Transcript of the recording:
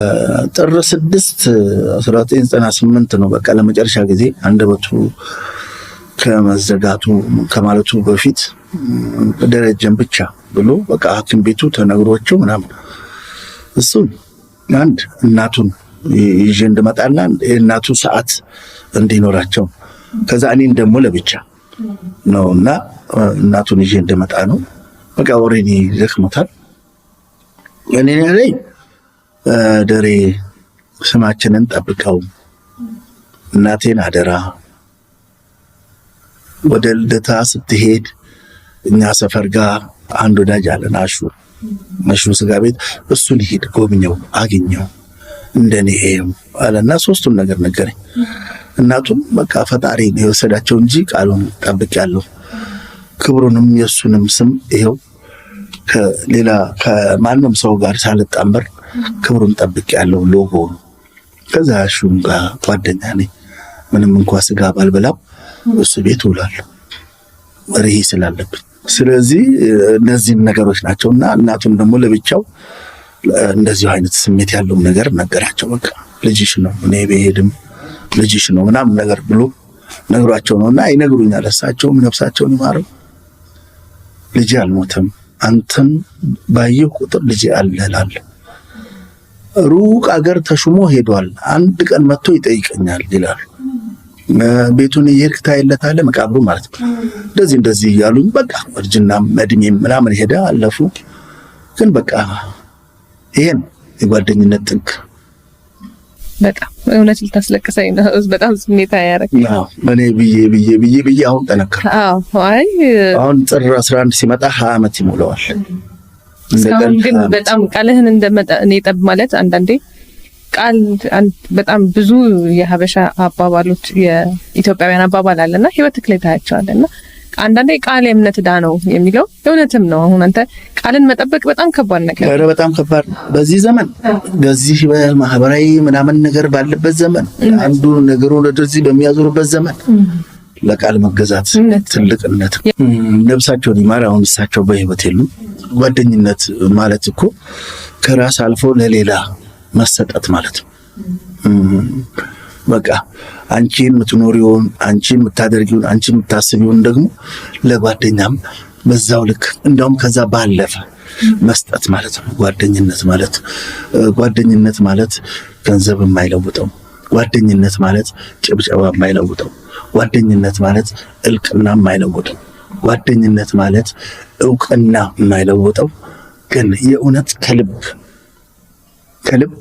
ጥር 6 1998 ነው በቃ ለመጨረሻ ጊዜ አንደበቱ ከመዘጋቱ ከማለቱ በፊት ደረጀን ብቻ ብሎ በቃ ሐኪም ቤቱ ተነግሮቸው ምናምን እሱን አንድ እናቱን ይዤ እንድመጣና የእናቱ ሰዓት እንዲኖራቸው ከዛ እኔን ደግሞ ለብቻ ነውና እናቱን ይዤ እንድመጣ ነው። በቃ ኦሬዲ ዘክሞታል። እኔ ላይ ደሬ ስማችንን ጠብቀው እናቴን አደራ ወደ ልደታ ስትሄድ እኛ ሰፈር ጋር አንድ ወዳጅ አለን አሹ ስጋ ቤት እሱን ሄድ ጎብኘው አግኘው እንደኔ አለና ሶስቱን ነገር ነገረኝ። እናቱም በቃ ፈጣሪ ነው የወሰዳቸው እንጂ ቃሉን ጠብቄያለሁ ክብሩንም የሱንም ስም ይሄው ከሌላ ከማንም ሰው ጋር ሳልጣመር ክብሩን ጠብቄያለሁ ሎጎ ከዛ ሹም ጋር ጓደኛ ነኝ ምንም እንኳን ስጋ ባልበላም እሱ ቤት ውላለሁ ወሬ ስላለብኝ። ስለዚህ እነዚህ ነገሮች ናቸውና እናቱን ደግሞ ለብቻው እንደዚህ አይነት ስሜት ያለው ነገር ነገራቸው። በቃ ልጅሽ ነው እኔ በሄድም ልጅሽ ነው ምናምን ነገር ብሎ ነግሯቸው ነውና ይነግሩኛል። እሳቸውም ነፍሳቸውን ይማረው ልጅ አልሞተም አንተን ባየሁ ቁጥር ልጅ አለላል ሩቅ አገር ተሹሞ ሄዷል አንድ ቀን መጥቶ ይጠይቀኛል ይላል። ቤቱን እየሄድክ ታይለታለህ መቃብሩ ማለት ነው። እንደዚህ ያሉኝ በቃ እርጅናም እድሜም ምናምን ሄደ አለፉ። ግን በቃ ይሄን የጓደኝነት ጥግ በጣም እውነት ልታስለቅሰኝ ነው። በጣም ስሜታ ያረከኝ እኔ ብዬ አሁን ጠነከረ። አይ አሁን ጥር 11 ሲመጣ 20 ዓመት ይሞላዋል። ግን በጣም ቃልህን እንደመጣ እኔ ጠብ ማለት አንዳንዴ ቃል በጣም ብዙ የሀበሻ አባባሎች የኢትዮጵያውያን አባባል አለና ህይወት ላይ ታያቸዋለና አንዳንዴ ቃል የእምነት ዕዳ ነው የሚለው እውነትም ነው። አሁን አንተ ቃልን መጠበቅ በጣም ከባድ ነገር ነው። በጣም ከባድ በዚህ ዘመን በዚህ በማህበራዊ ምናምን ነገር ባለበት ዘመን አንዱ ነገሩ ወደዚህ በሚያዞርበት ዘመን ለቃል መገዛት ትልቅነት ነፍሳቸውን ይማር። አሁን እሳቸው በህይወት የሉም። ጓደኝነት ማለት እኮ ከራስ አልፎ ለሌላ መሰጠት ማለት ነው። በቃ አንቺን የምትኖሪውን አንቺን የምታደርጊውን አንቺን የምታስቢውን ደግሞ ለጓደኛም በዛው ልክ እንደውም ከዛ ባለፈ መስጠት ማለት ነው። ጓደኝነት ማለት ገንዘብ የማይለውጠው፣ ጓደኝነት ማለት ጭብጨባ የማይለውጠው፣ ጓደኝነት ማለት እልቅና የማይለውጠው፣ ጓደኝነት ማለት እውቅና የማይለውጠው ግን የእውነት ከልብ